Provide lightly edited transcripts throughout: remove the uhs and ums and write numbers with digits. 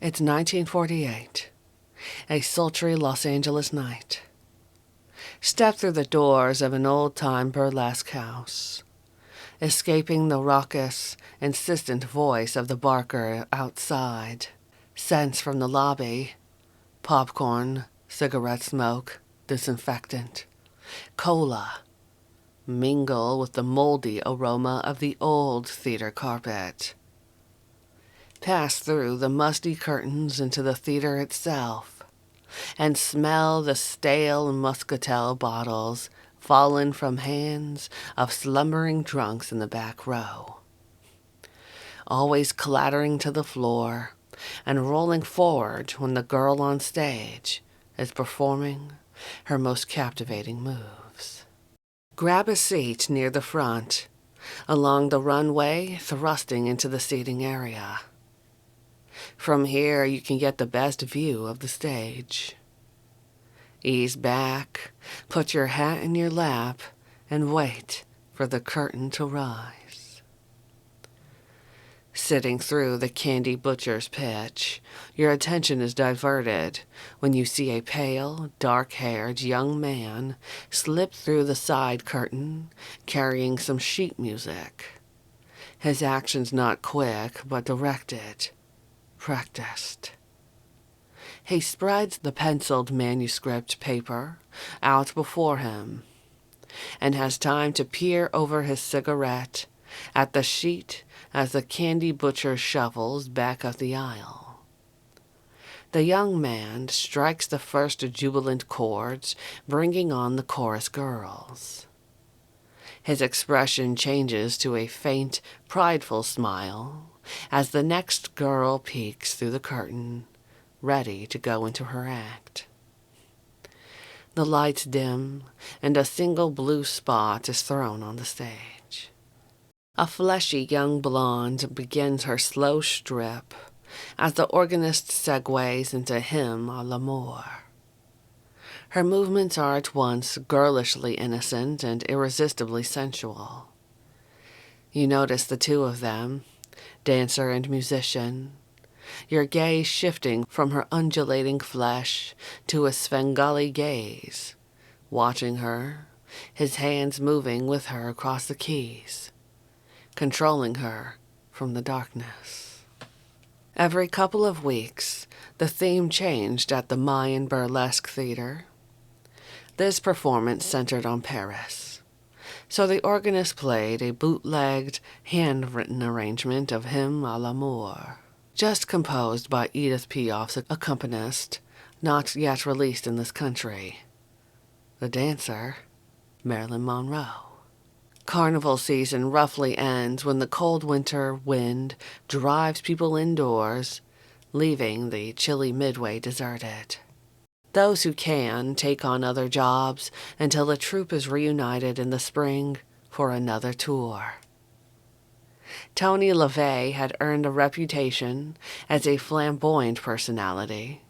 It's 1948, a sultry Los Angeles night. Step through the doors of an old-time burlesque house, escaping the raucous, insistent voice of the barker outside. Scents from the lobby: popcorn, cigarette smoke, disinfectant, cola, mingle with the moldy aroma of the old theater carpet. Pass through the musty curtains into the theater itself, and smell the stale muscatel bottles fallen from hands of slumbering drunks in the back row, always clattering to the floor and rolling forward when the girl on stage is performing her most captivating moves. Grab a seat near the front, along the runway thrusting into the seating area. From here, you can get the best view of the stage. Ease back, put your hat in your lap, and wait for the curtain to rise. Sitting through the candy butcher's pitch, your attention is diverted when you see a pale, dark-haired young man slip through the side curtain, carrying some sheet music. His actions not quick, but directed, practiced. He spreads the penciled manuscript paper out before him and has time to peer over his cigarette at the sheet as the candy butcher shuffles back up the aisle. The young man strikes the first jubilant chords, bringing on the chorus girls. His expression changes to a faint, prideful smile as the next girl peeks through the curtain, ready to go into her act. The lights dim, and a single blue spot is thrown on the stage. A fleshy young blonde begins her slow strip as the organist segues into Hymn à l'amour. Her movements are at once girlishly innocent and irresistibly sensual. You notice the two of them, dancer and musician, your gaze shifting from her undulating flesh to a Svengali gaze, watching her, his hands moving with her across the keys, controlling her from the darkness. Every couple of weeks, the theme changed at the Mayan Burlesque Theater. This performance centered on Paris, so the organist played a bootlegged, handwritten arrangement of Hymn à l'amour, just composed by Edith Piaf's accompanist, not yet released in this country. The dancer, Marilyn Monroe. Carnival season roughly ends when the cold winter wind drives people indoors, leaving the chilly Midway deserted. Those who can take on other jobs until the troupe is reunited in the spring for another tour. Tony LaVey had earned a reputation as a flamboyant personality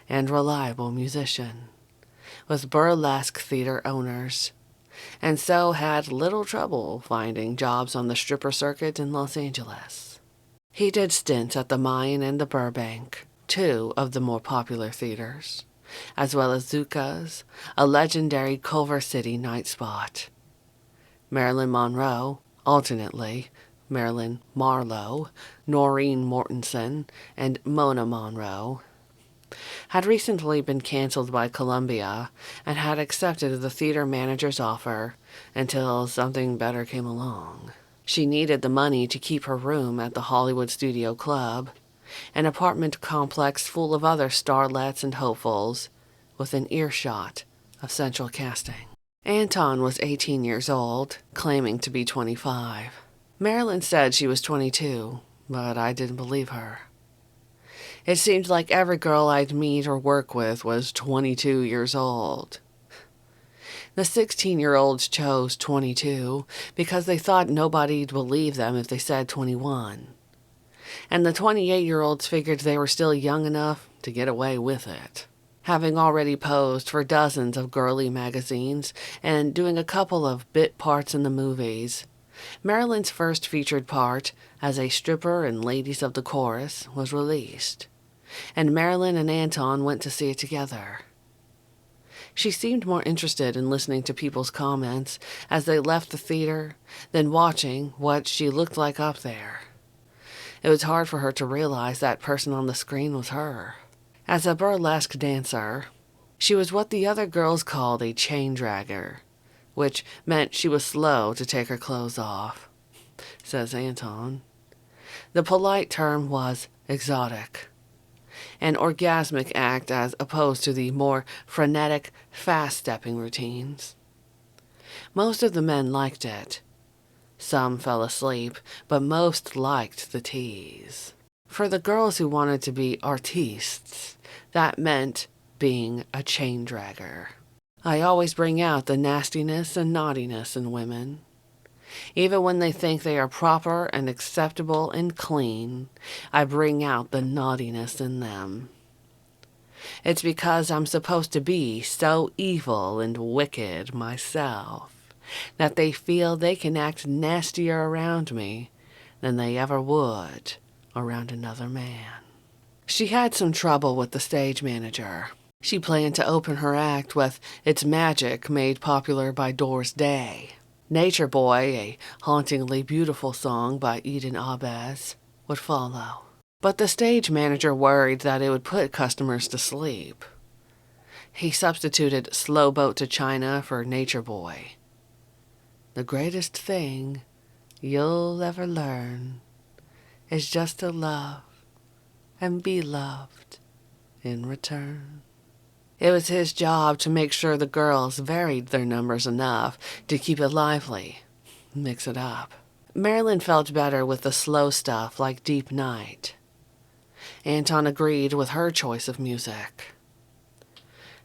and reliable musician with burlesque theater owners, and so had little trouble finding jobs on the stripper circuit in Los Angeles. He did stints at the Mayan and the Burbank, two of the more popular theaters, as well as Zuka's, a legendary Culver City night spot. Marilyn Monroe, alternately Marilyn Marlowe, Noreen Mortensen, and Mona Monroe, had recently been canceled by Columbia and had accepted the theater manager's offer until something better came along. She needed the money to keep her room at the Hollywood Studio Club, an apartment complex full of other starlets and hopefuls, within earshot of central casting. Anton was 18 years old, claiming to be 25. Marilyn said she was 22, but I didn't believe her. It seemed like every girl I'd meet or work with was 22 years old. The 16-year-olds chose 22 because they thought nobody'd believe them if they said 21. And the 28-year-olds figured they were still young enough to get away with it. Having already posed for dozens of girly magazines and doing a couple of bit parts in the movies, Marilyn's first featured part as a stripper in Ladies of the Chorus was released, and Marilyn and Anton went to see it together. She seemed more interested in listening to people's comments as they left the theater than watching what she looked like up there. It was hard for her to realize that person on the screen was her. As a burlesque dancer, she was what the other girls called a chain dragger, which meant she was slow to take her clothes off, says Anton. The polite term was exotic, an orgasmic act as opposed to the more frenetic, fast-stepping routines. Most of the men liked it. Some fell asleep, but most liked the tease. For the girls who wanted to be artistes, that meant being a chain dragger. I always bring out the nastiness and naughtiness in women. Even when they think they are proper and acceptable and clean, I bring out the naughtiness in them. It's because I'm supposed to be so evil and wicked myself that they feel they can act nastier around me than they ever would around another man. She had some trouble with the stage manager. She planned to open her act with It's Magic, made popular by Doris Day. Nature Boy, a hauntingly beautiful song by Eden Abez, would follow. But the stage manager worried that it would put customers to sleep. He substituted Slow Boat to China for Nature Boy. The greatest thing you'll ever learn is just to love and be loved in return. It was his job to make sure the girls varied their numbers enough to keep it lively, mix it up. Marilyn felt better with the slow stuff like Deep Night. Anton agreed with her choice of music.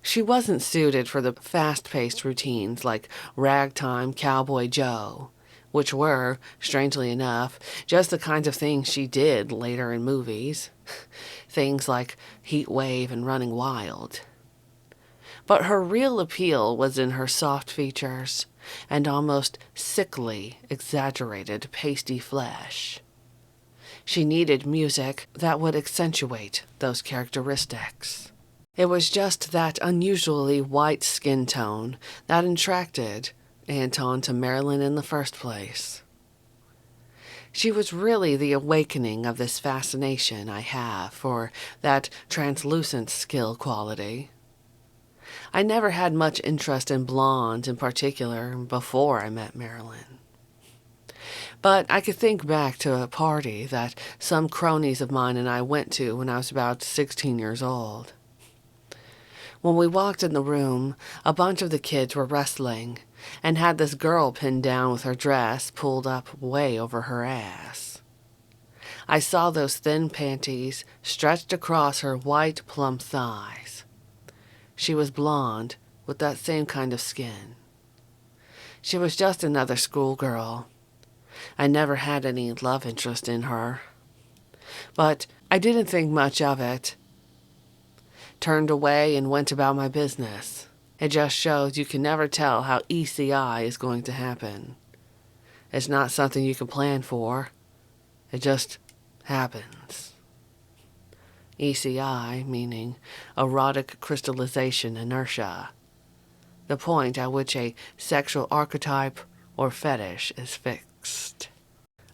She wasn't suited for the fast-paced routines like Ragtime Cowboy Joe, which were, strangely enough, just the kinds of things she did later in movies. Things like Heat Wave and Running Wild. But her real appeal was in her soft features and almost sickly, exaggerated, pasty flesh. She needed music that would accentuate those characteristics. It was just that unusually white skin tone that attracted Anton to Marilyn in the first place. She was really the awakening of this fascination I have for that translucent skill quality. I never had much interest in blondes in particular before I met Marilyn. But I could think back to a party that some cronies of mine and I went to when I was about 16 years old. When we walked in the room, a bunch of the kids were wrestling and had this girl pinned down with her dress pulled up way over her ass. I saw those thin panties stretched across her white, plump thighs. She was blonde, with that same kind of skin. She was just another schoolgirl. I never had any love interest in her. But I didn't think much of it. Turned away and went about my business. It just shows you can never tell how ECI is going to happen. It's not something you can plan for. It just happens. ECI meaning erotic crystallization inertia, the point at which a sexual archetype or fetish is fixed.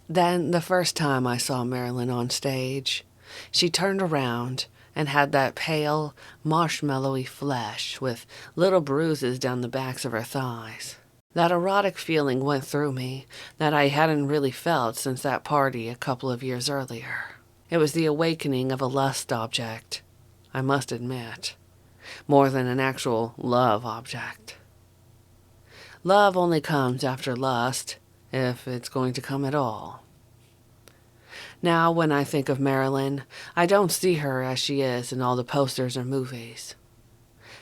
Then, the first time I saw Marilyn on stage, she turned around and had that pale, marshmallowy flesh with little bruises down the backs of her thighs. That erotic feeling went through me that I hadn't really felt since that party a couple of years earlier. It was the awakening of a lust object, I must admit, more than an actual love object. Love only comes after lust, if it's going to come at all. Now, when I think of Marilyn, I don't see her as she is in all the posters or movies.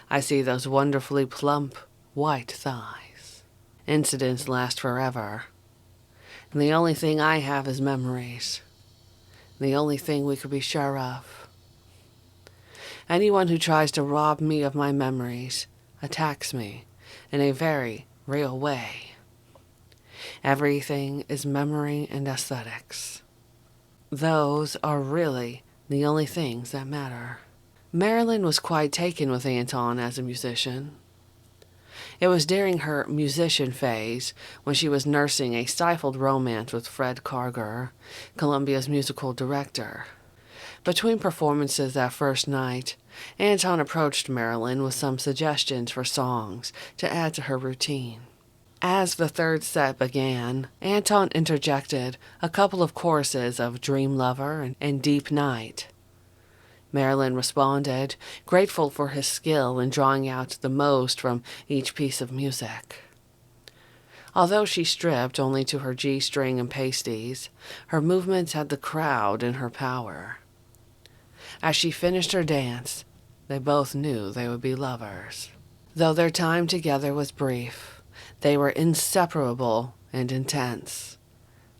I see those wonderfully plump, white thighs. Incidents last forever. And the only thing I have is memories. The only thing we could be sure of. Anyone who tries to rob me of my memories attacks me in a very real way. Everything is memory and aesthetics. Those are really the only things that matter. Marilyn was quite taken with Anton as a musician. It was during her musician phase, when she was nursing a stifled romance with Fred Karger, Columbia's musical director. Between performances that first night, Anton approached Marilyn with some suggestions for songs to add to her routine. As the third set began, Anton interjected a couple of choruses of Dream Lover and Deep Night. Marilyn responded, grateful for his skill in drawing out the most from each piece of music. Although she stripped only to her G-string and pasties, her movements had the crowd in her power. As she finished her dance, they both knew they would be lovers. Though their time together was brief, they were inseparable and intense,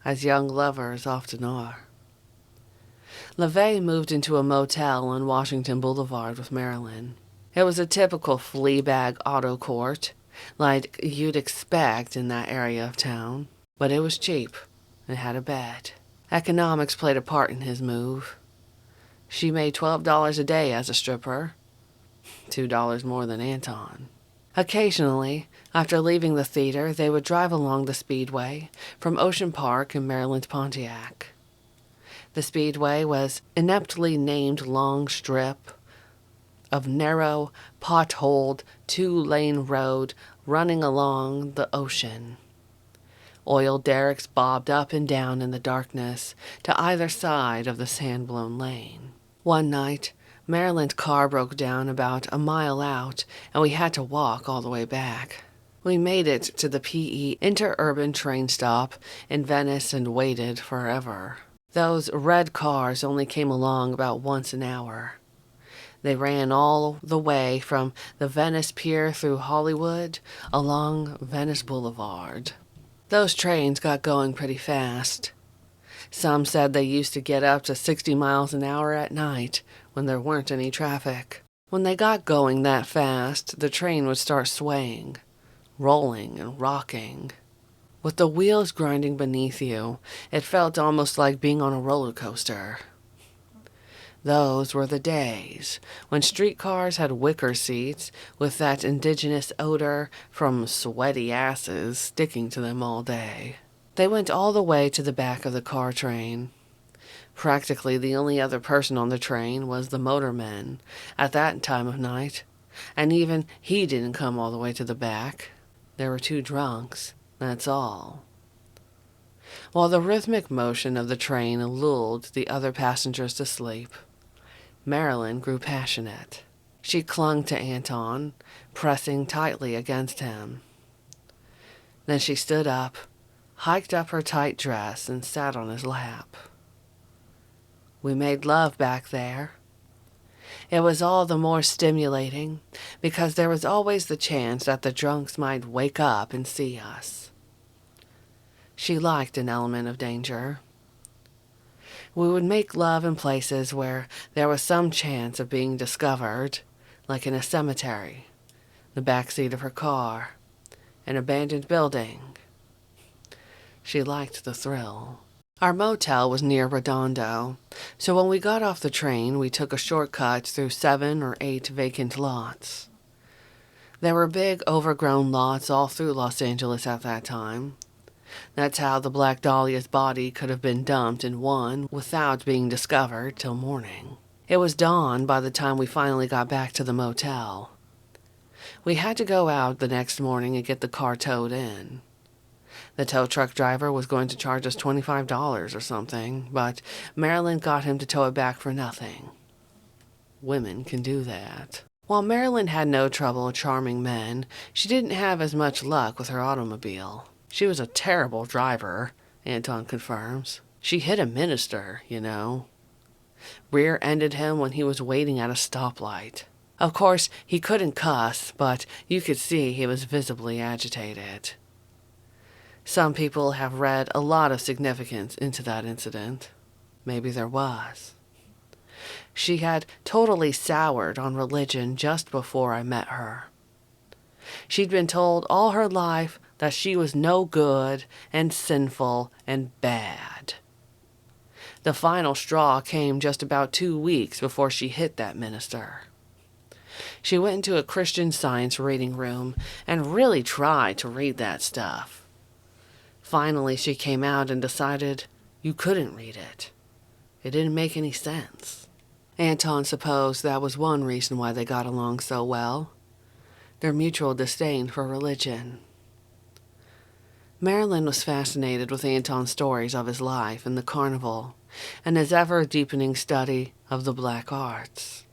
as young lovers often are. LaVey moved into a motel on Washington Boulevard with Marilyn. It was a typical Fleabag auto court, like you'd expect in that area of town, but it was cheap and had a bed. Economics played a part in his move. She made $12 a day as a stripper, $2 more than Anton. Occasionally, after leaving the theater, they would drive along the Speedway from Ocean Park in Maryland's Pontiac. The Speedway was ineptly named Long Strip of narrow, potholed, two-lane road running along the ocean. Oil derricks bobbed up and down in the darkness to either side of the sand-blown lane. One night, Marilyn's car broke down about a mile out, and we had to walk all the way back. We made it to the PE interurban train stop in Venice and waited forever. Those red cars only came along about once an hour. They ran all the way from the Venice Pier through Hollywood along Venice Boulevard. Those trains got going pretty fast. Some said they used to get up to 60 miles an hour at night when there weren't any traffic. When they got going that fast, the train would start swaying, rolling and rocking. With the wheels grinding beneath you, it felt almost like being on a roller coaster. Those were the days when streetcars had wicker seats with that indigenous odor from sweaty asses sticking to them all day. They went all the way to the back of the car train. Practically the only other person on the train was the motorman at that time of night, and even he didn't come all the way to the back. There were two drunks, that's all. While the rhythmic motion of the train lulled the other passengers to sleep, Marilyn grew passionate. She clung to Anton, pressing tightly against him. Then she stood up, hiked up her tight dress, and sat on his lap. We made love back there. It was all the more stimulating because there was always the chance that the drunks might wake up and see us. She liked an element of danger. We would make love in places where there was some chance of being discovered, like in a cemetery, the back seat of her car, an abandoned building. She liked the thrill. Our motel was near Redondo, so when we got off the train, we took a shortcut through 7 or 8 vacant lots. There were big, overgrown lots all through Los Angeles at that time. That's how the Black Dahlia's body could have been dumped in one without being discovered till morning. It was dawn by the time we finally got back to the motel. We had to go out the next morning and get the car towed in. The tow truck driver was going to charge us $25 or something, but Marilyn got him to tow it back for nothing. Women can do that. While Marilyn had no trouble charming men, she didn't have as much luck with her automobile. She was a terrible driver, Anton confirms. She hit a minister, you know. Rear-ended him when he was waiting at a stoplight. Of course, he couldn't cuss, but you could see he was visibly agitated. Some people have read a lot of significance into that incident. Maybe there was. She had totally soured on religion just before I met her. She'd been told all her life that she was no good and sinful and bad. The final straw came just about 2 weeks before she hit that minister. She went into a Christian Science reading room and really tried to read that stuff. Finally, she came out and decided you couldn't read it. It didn't make any sense. Anton supposed that was one reason why they got along so well. Their mutual disdain for religion. Marilyn was fascinated with Anton's stories of his life in the carnival and his ever-deepening study of the black arts.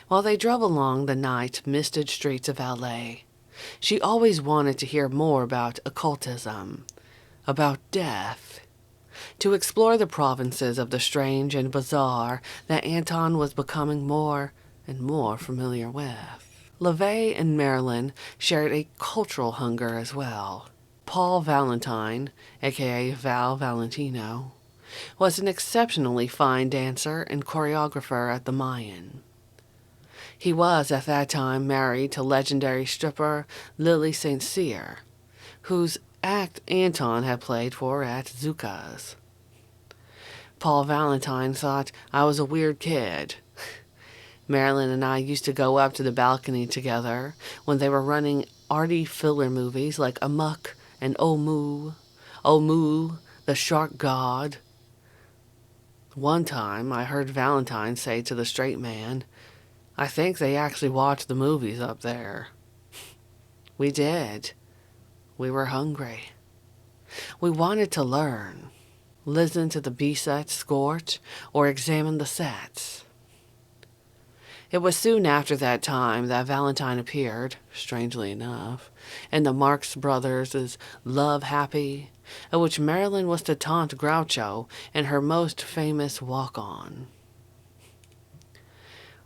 While they drove along the night-misted streets of L.A., she always wanted to hear more about occultism, about death, to explore the provinces of the strange and bizarre that Anton was becoming more and more familiar with. LaVey and Marilyn shared a cultural hunger as well. Paul Valentine, aka Val Valentino, was an exceptionally fine dancer and choreographer at the Mayan. He was at that time married to legendary stripper Lily St. Cyr, whose act Anton had played for at Zuka's. Paul Valentine thought I was a weird kid. Marilyn and I used to go up to the balcony together when they were running arty filler movies like Amok and Omu, the Shark God. One time I heard Valentine say to the straight man, "I think they actually watch the movies up there." We did. We were hungry. We wanted to learn, listen to the B-sets scorch, or examine the sets. It was soon after that time that Valentine appeared, strangely enough, in the Marx Brothers' Love Happy, in which Marilyn was to taunt Groucho in her most famous walk-on.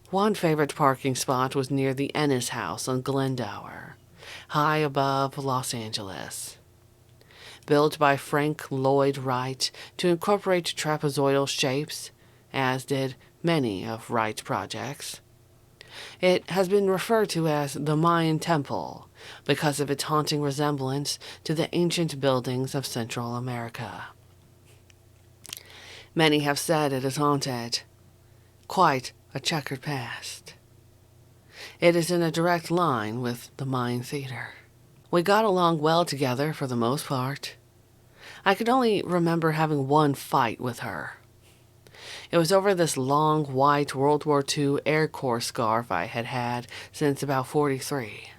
One favorite parking spot was near the Ennis House on Glendower, high above Los Angeles. Built by Frank Lloyd Wright to incorporate trapezoidal shapes, as did many of Wright's projects. It has been referred to as the Mayan Temple because of its haunting resemblance to the ancient buildings of Central America. Many have said it is haunted. Quite a checkered past. It is in a direct line with the Mayan Theater. We got along well together for the most part. I could only remember having one fight with her. It was over this long, white World War II Air Corps scarf I had had since about 43.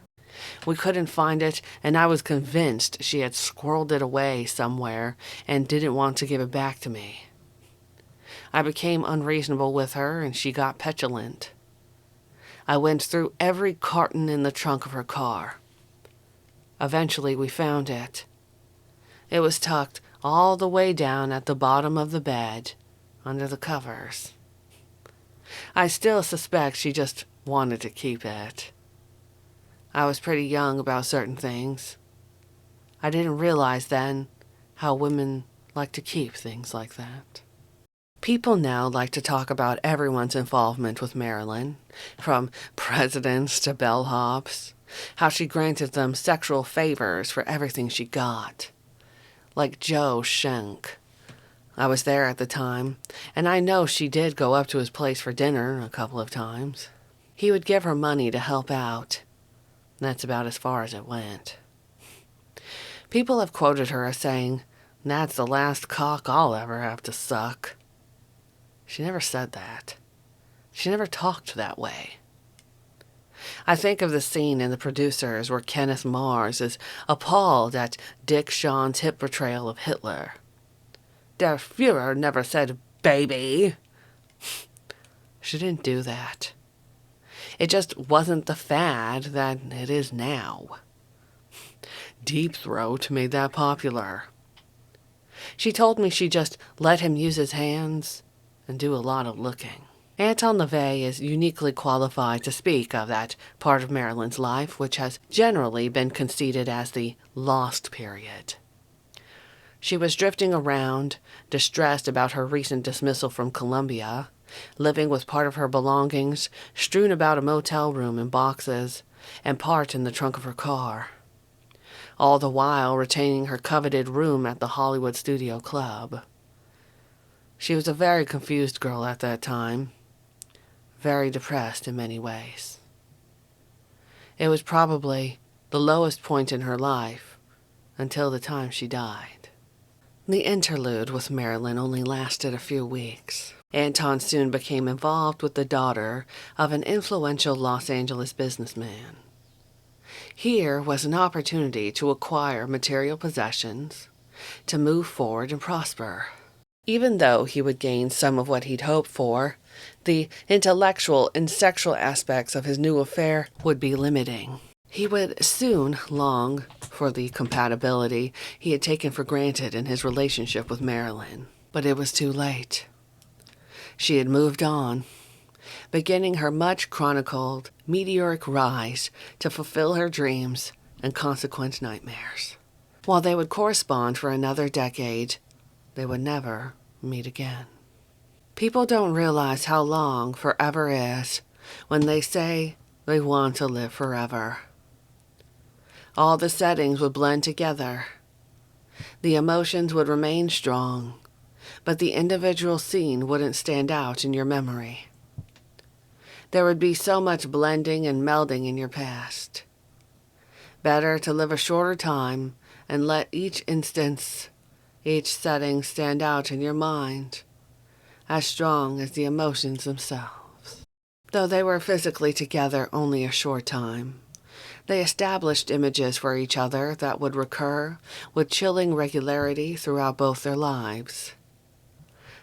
We couldn't find it, and I was convinced she had squirreled it away somewhere and didn't want to give it back to me. I became unreasonable with her, and she got petulant. I went through every carton in the trunk of her car. Eventually, we found it. It was tucked all the way down at the bottom of the bed, under the covers. I still suspect she just wanted to keep it. I was pretty young about certain things. I didn't realize then how women like to keep things like that. People now like to talk about everyone's involvement with Marilyn, from presidents to bellhops, how she granted them sexual favors for everything she got. Like Joe Schenck. I was there at the time, and I know she did go up to his place for dinner a couple of times. He would give her money to help out. That's about as far as it went. People have quoted her as saying, "That's the last cock I'll ever have to suck." She never said that. She never talked that way. I think of the scene in The Producers where Kenneth Mars is appalled at Dick Shawn's hip portrayal of Hitler. Der Führer never said baby. She didn't do that. It just wasn't the fad that it is now. Deep Throat made that popular. She told me she just let him use his hands and do a lot of looking. Anton LaVey is uniquely qualified to speak of that part of Marilyn's life which has generally been conceded as the lost period. She was drifting around, distressed about her recent dismissal from Columbia, living with part of her belongings strewn about a motel room in boxes, and part in the trunk of her car. All the while retaining her coveted room at the Hollywood Studio Club. She was a very confused girl at that time, very depressed in many ways. It was probably the lowest point in her life until the time she died. The interlude with Marilyn only lasted a few weeks. Anton soon became involved with the daughter of an influential Los Angeles businessman. Here was an opportunity to acquire material possessions, to move forward and prosper. Even though he would gain some of what he'd hoped for, the intellectual and sexual aspects of his new affair would be limiting. He would soon long for the compatibility he had taken for granted in his relationship with Marilyn. But it was too late. She had moved on, beginning her much-chronicled meteoric rise to fulfill her dreams and consequent nightmares. While they would correspond for another decade, they would never meet again. People don't realize how long forever is when they say they want to live forever. All the settings would blend together. The emotions would remain strong, but the individual scene wouldn't stand out in your memory. There would be so much blending and melding in your past. Better to live a shorter time and let each instance, each setting stand out in your mind, as strong as the emotions themselves. Though they were physically together only a short time, they established images for each other that would recur with chilling regularity throughout both their lives.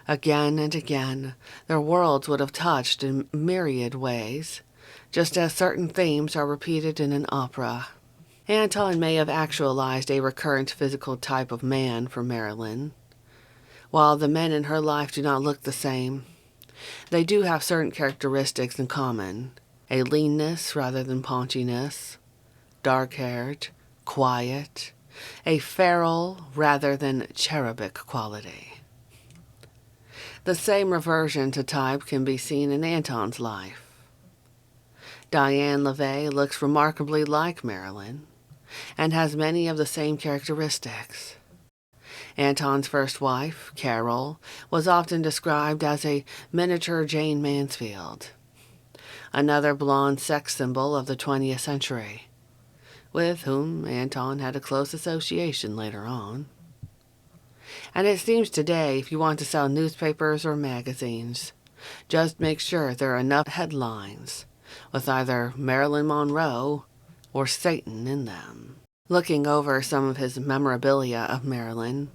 Again and again, their worlds would have touched in myriad ways, just as certain themes are repeated in an opera. Anton may have actualized a recurrent physical type of man for Marilyn. While the men in her life do not look the same, they do have certain characteristics in common: a leanness rather than paunchiness, dark-haired, quiet, a feral rather than cherubic quality. The same reversion to type can be seen in Anton's life. Diane LaVey looks remarkably like Marilyn and has many of the same characteristics. Anton's first wife, Carol, was often described as a miniature Jane Mansfield, another blonde sex symbol of the 20th century, with whom Anton had a close association later on. And it seems today, if you want to sell newspapers or magazines, just make sure there are enough headlines with either Marilyn Monroe or Satan in them. Looking over some of his memorabilia of Marilyn,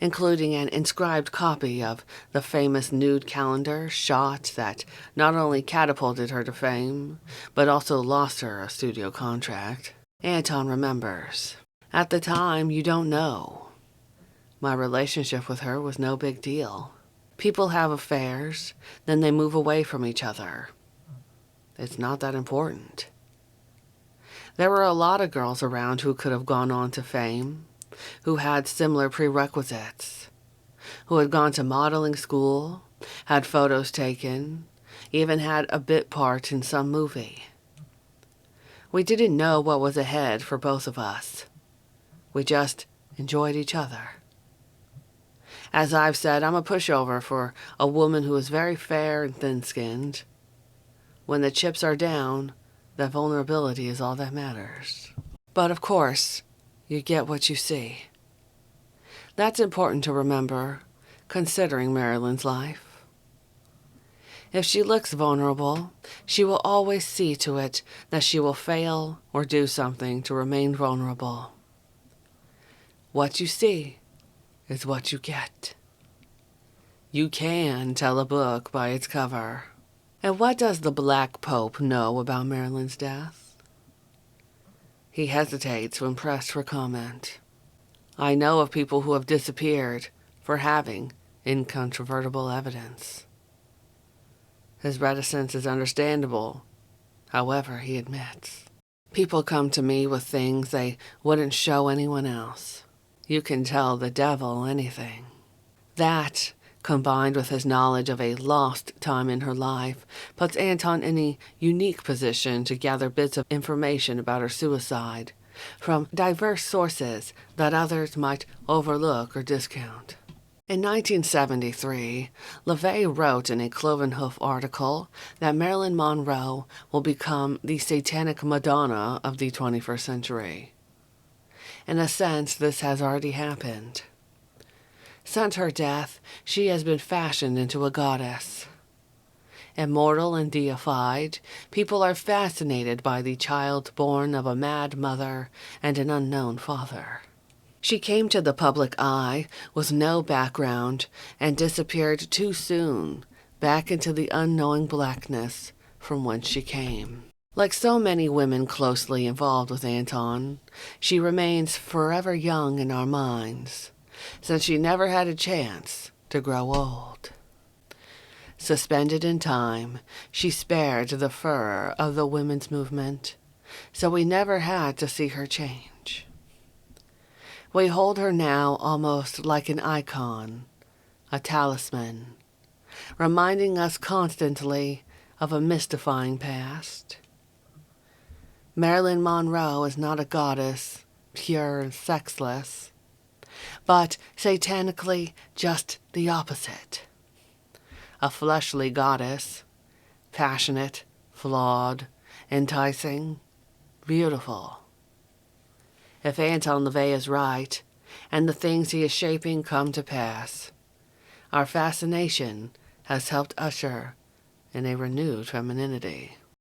including an inscribed copy of the famous nude calendar shot that not only catapulted her to fame, but also lost her a studio contract, Anton remembers. At the time, you don't know. My relationship with her was no big deal. People have affairs, then they move away from each other. It's not that important. There were a lot of girls around who could have gone on to fame, who had similar prerequisites, who had gone to modeling school, had photos taken, even had a bit part in some movie. We didn't know what was ahead for both of us. We just enjoyed each other. As I've said, I'm a pushover for a woman who is very fair and thin-skinned. When the chips are down, that vulnerability is all that matters. But of course, you get what you see. That's important to remember, considering Marilyn's life. If she looks vulnerable, she will always see to it that she will fail or do something to remain vulnerable. What you see is what you get. You can tell a book by its cover. And what does the Black Pope know about Marilyn's death? He hesitates when pressed for comment. I know of people who have disappeared for having incontrovertible evidence. His reticence is understandable. However, he admits, people come to me with things they wouldn't show anyone else. You can tell the devil anything. That, combined with his knowledge of a lost time in her life, puts Anton in a unique position to gather bits of information about her suicide from diverse sources that others might overlook or discount. In 1973, LaVey wrote in a Cloven Hoof article that Marilyn Monroe will become the satanic Madonna of the 21st century. In a sense, this has already happened. Since her death, she has been fashioned into a goddess. Immortal and deified, people are fascinated by the child born of a mad mother and an unknown father. She came to the public eye with no background and disappeared too soon back into the unknowing blackness from whence she came. Like so many women closely involved with Anton, she remains forever young in our minds, since she never had a chance to grow old. Suspended in time, she spared the furor of the women's movement, so we never had to see her change. We hold her now almost like an icon, a talisman, reminding us constantly of a mystifying past. Marilyn Monroe is not a goddess, pure and sexless, but satanically just the opposite. A fleshly goddess, passionate, flawed, enticing, beautiful. If Anton LaVey is right, and the things he is shaping come to pass, our fascination has helped usher in a renewed femininity.